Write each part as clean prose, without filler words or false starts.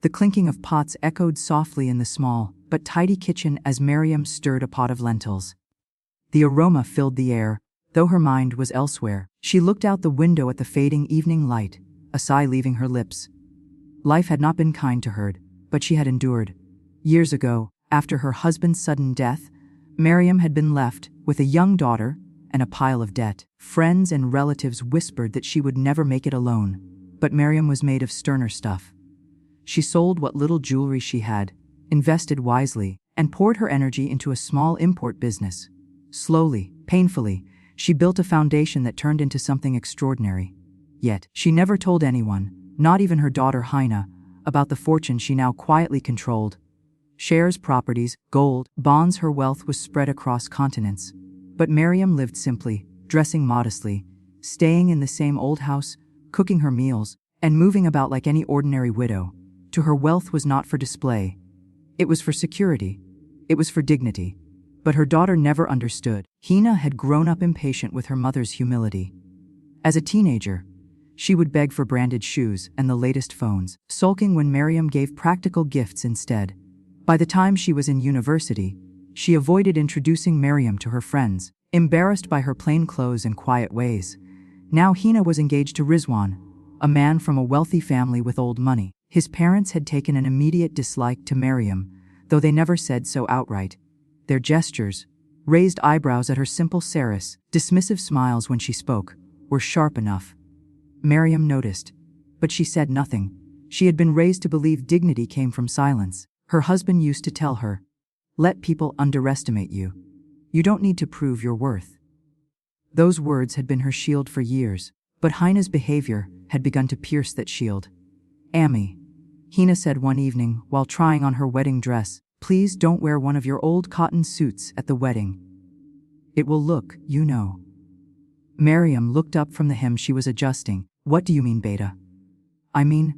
The clinking of pots echoed softly in the small but tidy kitchen as Mariam stirred a pot of lentils. The aroma filled the air, though her mind was elsewhere. She looked out the window at the fading evening light, a sigh leaving her lips. Life had not been kind to her, but she had endured. Years ago, after her husband's sudden death, Mariam had been left with a young daughter and a pile of debt. Friends and relatives whispered that she would never make it alone, but Mariam was made of sterner stuff. She sold what little jewelry she had, invested wisely, and poured her energy into a small import business. Slowly, painfully, she built a foundation that turned into something extraordinary. Yet, she never told anyone, not even her daughter Hina, about the fortune she now quietly controlled. Shares, properties, gold, bonds, her wealth was spread across continents. But Mariam lived simply, dressing modestly, staying in the same old house, cooking her meals, and moving about like any ordinary widow. To her, wealth was not for display. It was for security. It was for dignity. But her daughter never understood. Hina had grown up impatient with her mother's humility. As a teenager, she would beg for branded shoes and the latest phones, sulking when Mariam gave practical gifts instead. By the time she was in university, she avoided introducing Mariam to her friends, embarrassed by her plain clothes and quiet ways. Now Hina was engaged to Rizwan, a man from a wealthy family with old money. His parents had taken an immediate dislike to Mariam, though they never said so outright. Their gestures, raised eyebrows at her simple saris, dismissive smiles when she spoke, were sharp enough. Mariam noticed, but she said nothing. She had been raised to believe dignity came from silence. Her husband used to tell her, "Let people underestimate you. You don't need to prove your worth." Those words had been her shield for years, but Hina's behavior had begun to pierce that shield. "Ami," Hina said one evening while trying on her wedding dress, "please don't wear one of your old cotton suits at the wedding. It will look, you know." Mariam looked up from the hem she was adjusting. "What do you mean, Beta?" "I mean..."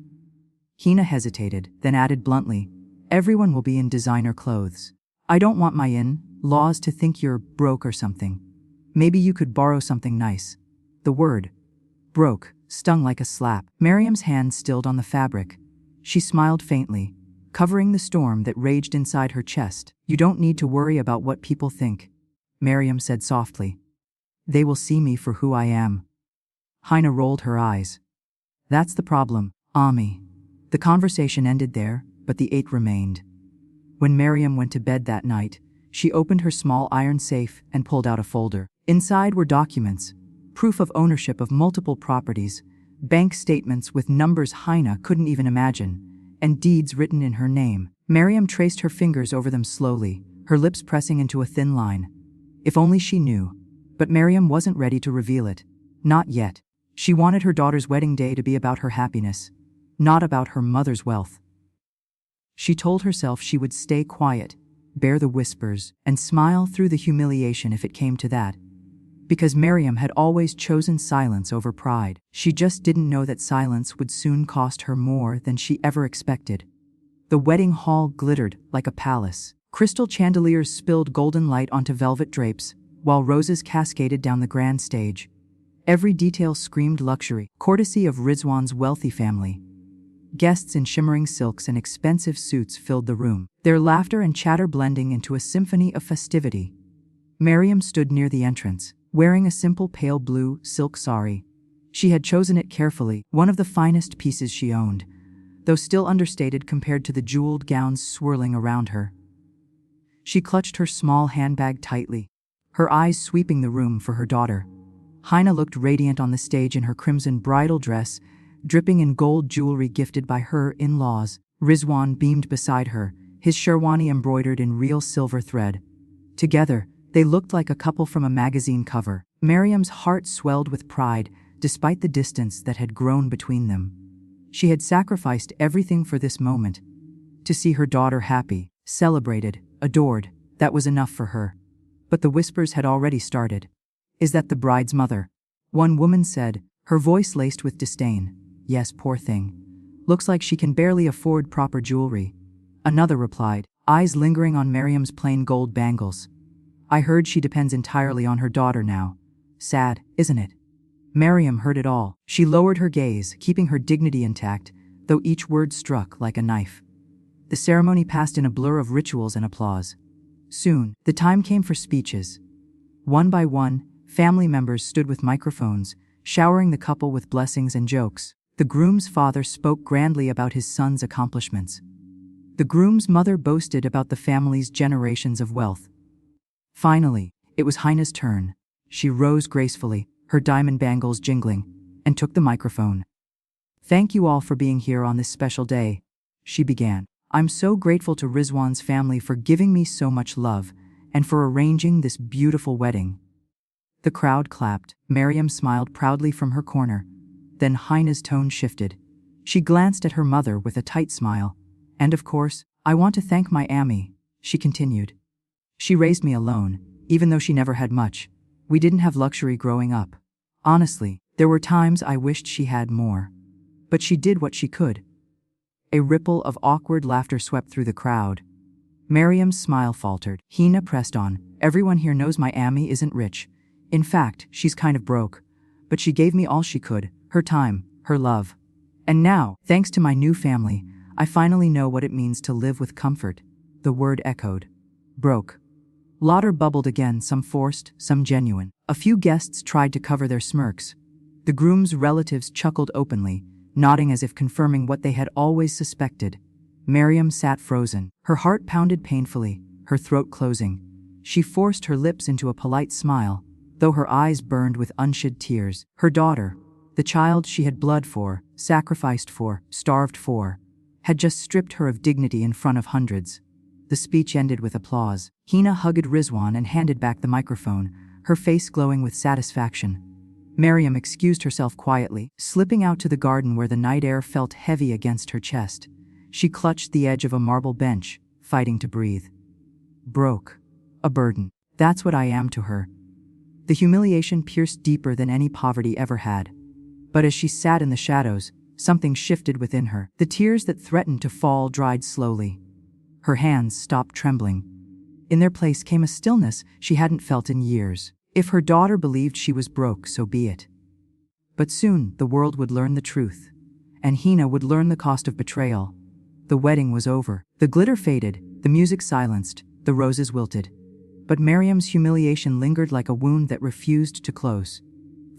Hina hesitated, then added bluntly, "Everyone will be in designer clothes. I don't want my in-laws to think you're broke or something. Maybe you could borrow something nice." The word, broke, stung like a slap. Mariam's hand stilled on the fabric. She smiled faintly, covering the storm that raged inside her chest. "You don't need to worry about what people think," Mariam said softly. "They will see me for who I am." Hina rolled her eyes. "That's the problem, Ami." The conversation ended there, but the eight remained. When Mariam went to bed that night, she opened her small iron safe and pulled out a folder. Inside were documents, proof of ownership of multiple properties, bank statements with numbers Hina couldn't even imagine, and deeds written in her name. Mariam traced her fingers over them slowly, her lips pressing into a thin line. If only she knew. But Mariam wasn't ready to reveal it. Not yet. She wanted her daughter's wedding day to be about her happiness, not about her mother's wealth. She told herself she would stay quiet, bear the whispers, and smile through the humiliation if it came to that. Because Mariam had always chosen silence over pride. She just didn't know that silence would soon cost her more than she ever expected. The wedding hall glittered like a palace. Crystal chandeliers spilled golden light onto velvet drapes, while roses cascaded down the grand stage. Every detail screamed luxury, courtesy of Rizwan's wealthy family. Guests in shimmering silks and expensive suits filled the room, their laughter and chatter blending into a symphony of festivity. Mariam stood near the entrance, wearing a simple pale blue silk sari. She had chosen it carefully, one of the finest pieces she owned, though still understated compared to the jeweled gowns swirling around her. She clutched her small handbag tightly, her eyes sweeping the room for her daughter. Hina looked radiant on the stage in her crimson bridal dress, dripping in gold jewelry gifted by her in-laws. Rizwan beamed beside her, his sherwani embroidered in real silver thread. Together, they looked like a couple from a magazine cover. Mariam's heart swelled with pride, despite the distance that had grown between them. She had sacrificed everything for this moment. To see her daughter happy, celebrated, adored, that was enough for her. But the whispers had already started. "Is that the bride's mother?" One woman said, her voice laced with disdain. "Yes, poor thing. Looks like she can barely afford proper jewelry." Another replied, eyes lingering on Mariam's plain gold bangles. "I heard she depends entirely on her daughter now. Sad, isn't it?" Mariam heard it all. She lowered her gaze, keeping her dignity intact, though each word struck like a knife. The ceremony passed in a blur of rituals and applause. Soon, the time came for speeches. One by one, family members stood with microphones, showering the couple with blessings and jokes. The groom's father spoke grandly about his son's accomplishments. The groom's mother boasted about the family's generations of wealth. Finally, it was Hina's turn. She rose gracefully, her diamond bangles jingling, and took the microphone. "Thank you all for being here on this special day," she began. "I'm so grateful to Rizwan's family for giving me so much love and for arranging this beautiful wedding." The crowd clapped. Mariam smiled proudly from her corner. Then Hina's tone shifted. She glanced at her mother with a tight smile. "And of course, I want to thank my Ammi," she continued. "She raised me alone, even though she never had much. We didn't have luxury growing up. Honestly, there were times I wished she had more. But she did what she could." A ripple of awkward laughter swept through the crowd. Mariam's smile faltered. Hina pressed on. "Everyone here knows my Ammi isn't rich. In fact, she's kind of broke. But she gave me all she could, her time, her love. And now, thanks to my new family, I finally know what it means to live with comfort." The word echoed. Broke. Laughter bubbled again, some forced, some genuine. A few guests tried to cover their smirks. The groom's relatives chuckled openly, nodding as if confirming what they had always suspected. Mariam sat frozen. Her heart pounded painfully, her throat closing. She forced her lips into a polite smile, though her eyes burned with unshed tears. Her daughter, the child she had bled for, sacrificed for, starved for, had just stripped her of dignity in front of hundreds. The speech ended with applause. Hina hugged Rizwan and handed back the microphone, her face glowing with satisfaction. Mariam excused herself quietly, slipping out to the garden where the night air felt heavy against her chest. She clutched the edge of a marble bench, fighting to breathe. Broke. A burden. That's what I am to her. The humiliation pierced deeper than any poverty ever had. But as she sat in the shadows, something shifted within her. The tears that threatened to fall dried slowly. Her hands stopped trembling. In their place came a stillness she hadn't felt in years. If her daughter believed she was broke, so be it. But soon the world would learn the truth. And Hina would learn the cost of betrayal. The wedding was over. The glitter faded, the music silenced, the roses wilted. But Mariam's humiliation lingered like a wound that refused to close.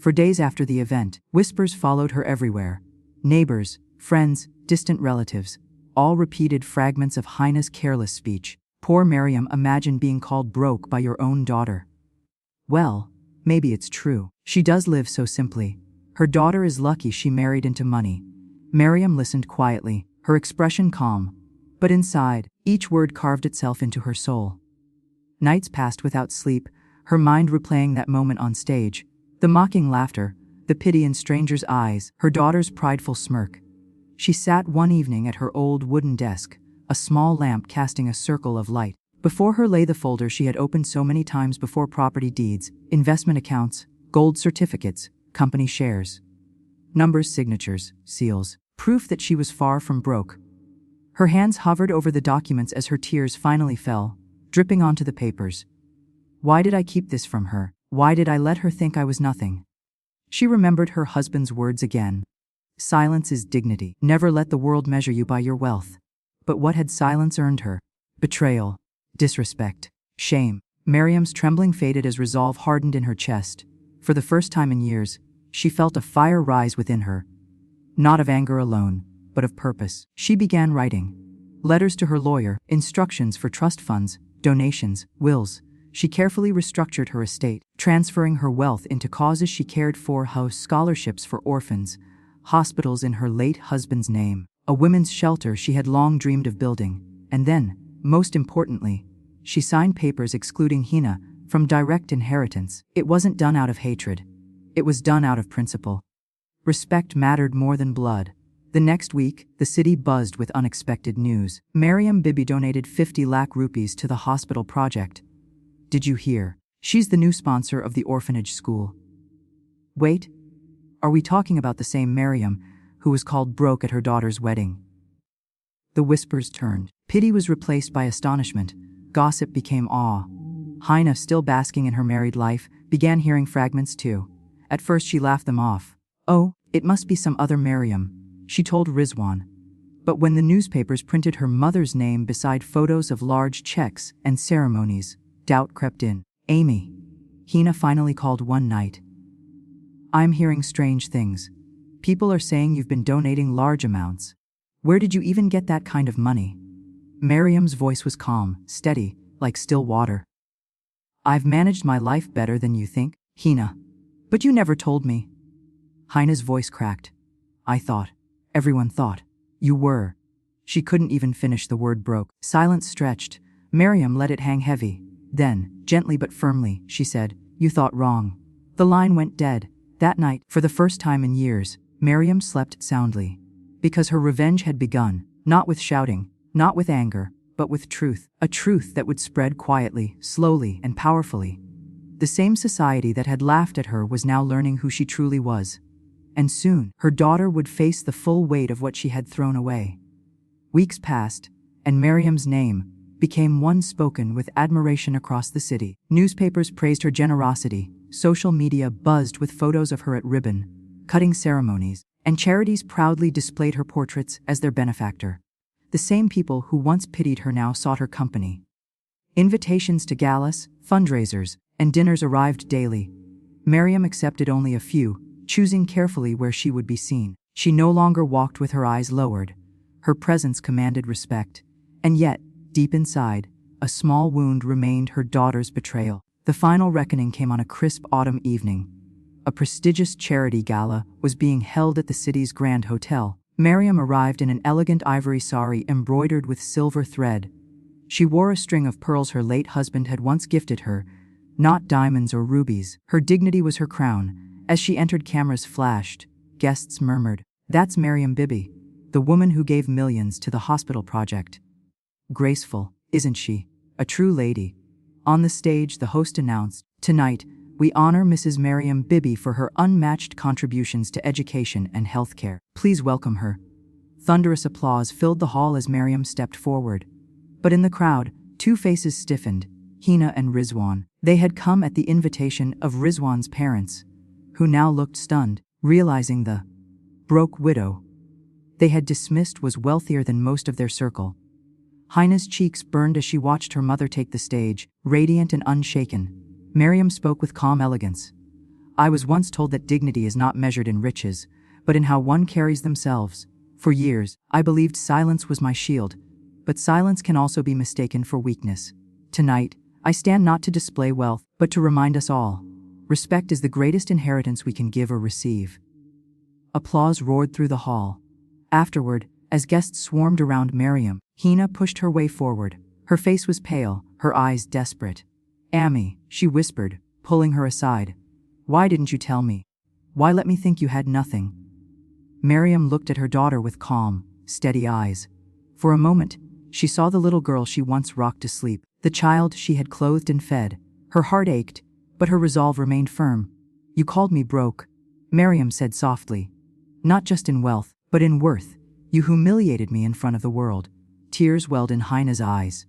For days after the event, whispers followed her everywhere. Neighbors, friends, distant relatives, all repeated fragments of Hina's careless speech. "Poor Mariam, imagine being called broke by your own daughter." Well, maybe it's true. She does live so simply. Her daughter is lucky she married into money. Mariam listened quietly, her expression calm. But inside, each word carved itself into her soul. Nights passed without sleep, her mind replaying that moment on stage. The mocking laughter, the pity in strangers' eyes, her daughter's prideful smirk. She sat one evening at her old wooden desk, a small lamp casting a circle of light. Before her lay the folder she had opened so many times before: property deeds, investment accounts, gold certificates, company shares. Numbers, signatures, seals, proof that she was far from broke. Her hands hovered over the documents as her tears finally fell, dripping onto the papers. Why did I keep this from her? Why did I let her think I was nothing? She remembered her husband's words again. Silence is dignity. Never let the world measure you by your wealth. But what had silence earned her? Betrayal, disrespect, shame. Mariam's trembling faded as resolve hardened in her chest. For the first time in years, she felt a fire rise within her. Not of anger alone, but of purpose. She began writing letters to her lawyer, instructions for trust funds, donations, wills. She carefully restructured her estate, transferring her wealth into causes she cared for: house scholarships for orphans, hospitals in her late husband's name, a women's shelter she had long dreamed of building. And then, most importantly, she signed papers excluding Hina from direct inheritance. It wasn't done out of hatred. It was done out of principle. Respect mattered more than blood. The next week, the city buzzed with unexpected news. Mariam Bibi donated 50 lakh rupees to the hospital project. Did you hear? She's the new sponsor of the orphanage school. Wait, are we talking about the same Mariam who was called broke at her daughter's wedding? The whispers turned. Pity was replaced by astonishment. Gossip became awe. Hina, still basking in her married life, began hearing fragments too. At first she laughed them off. Oh, it must be some other Mariam, she told Rizwan. But when the newspapers printed her mother's name beside photos of large checks and ceremonies, doubt crept in. Amy, Hina finally called one night. I'm hearing strange things. People are saying you've been donating large amounts. Where did you even get that kind of money? Mariam's voice was calm, steady, like still water. I've managed my life better than you think, Hina. But you never told me. Hina's voice cracked. I thought. Everyone thought. You were. She couldn't even finish, the word broke. Silence stretched. Mariam let it hang heavy. Then, gently but firmly, she said, You thought wrong. The line went dead. That night, for the first time in years, Mariam slept soundly. Because her revenge had begun, not with shouting, not with anger, but with truth. A truth that would spread quietly, slowly, and powerfully. The same society that had laughed at her was now learning who she truly was. And soon, her daughter would face the full weight of what she had thrown away. Weeks passed, and Mariam's name became one spoken with admiration across the city. Newspapers praised her generosity, social media buzzed with photos of her at ribbon-cutting ceremonies, and charities proudly displayed her portraits as their benefactor. The same people who once pitied her now sought her company. Invitations to galas, fundraisers, and dinners arrived daily. Mariam accepted only a few, choosing carefully where she would be seen. She no longer walked with her eyes lowered. Her presence commanded respect. And yet, deep inside, a small wound remained: her daughter's betrayal. The final reckoning came on a crisp autumn evening. A prestigious charity gala was being held at the city's Grand Hotel. Mariam arrived in an elegant ivory sari embroidered with silver thread. She wore a string of pearls her late husband had once gifted her, not diamonds or rubies. Her dignity was her crown. As she entered, cameras flashed. Guests murmured, That's Mariam Bibi, the woman who gave millions to the hospital project. Graceful, isn't she? A true lady. On the stage, the host announced, Tonight, we honor Mrs. Mariam Bibi for her unmatched contributions to education and healthcare. Please welcome her. Thunderous applause filled the hall as Mariam stepped forward. But in the crowd, two faces stiffened, Hina and Rizwan. They had come at the invitation of Rizwan's parents, who now looked stunned, realizing the broke widow they had dismissed was wealthier than most of their circle. Hina's cheeks burned as she watched her mother take the stage, radiant and unshaken. Mariam spoke with calm elegance. I was once told that dignity is not measured in riches, but in how one carries themselves. For years, I believed silence was my shield, but silence can also be mistaken for weakness. Tonight, I stand not to display wealth, but to remind us all. Respect is the greatest inheritance we can give or receive. Applause roared through the hall. Afterward, as guests swarmed around Mariam, Hina pushed her way forward. Her face was pale, her eyes desperate. Ami, she whispered, pulling her aside. Why didn't you tell me? Why let me think you had nothing? Mariam looked at her daughter with calm, steady eyes. For a moment, she saw the little girl she once rocked to sleep, the child she had clothed and fed. Her heart ached, but her resolve remained firm. You called me broke, Mariam said softly. Not just in wealth, but in worth. You humiliated me in front of the world. Tears welled in Hina's eyes.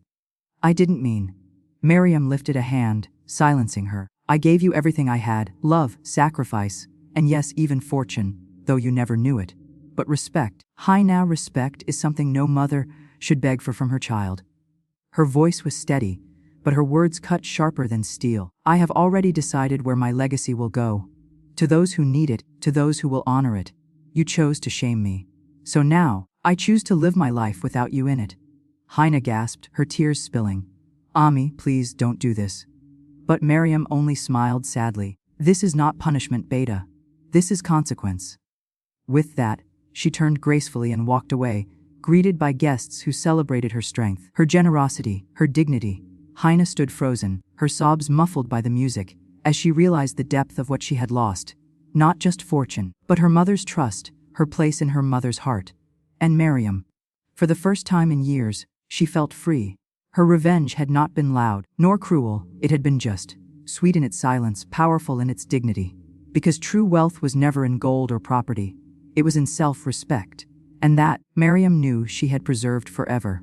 I didn't mean. Mariam lifted a hand, silencing her. I gave you everything I had, love, sacrifice, and yes, even fortune, though you never knew it. But respect, Hina, respect is something no mother should beg for from her child. Her voice was steady, but her words cut sharper than steel. I have already decided where my legacy will go. To those who need it, to those who will honor it. You chose to shame me. So now, I choose to live my life without you in it. Hina gasped, her tears spilling. Ami, please don't do this. But Mariam only smiled sadly. This is not punishment, Beta. This is consequence. With that, she turned gracefully and walked away, greeted by guests who celebrated her strength, her generosity, her dignity. Hina stood frozen, her sobs muffled by the music, as she realized the depth of what she had lost. Not just fortune, but her mother's trust, her place in her mother's heart. And Mariam. For the first time in years, she felt free. Her revenge had not been loud, nor cruel, it had been just, sweet in its silence, powerful in its dignity. Because true wealth was never in gold or property, it was in self-respect. And that, Mariam knew, she had preserved forever.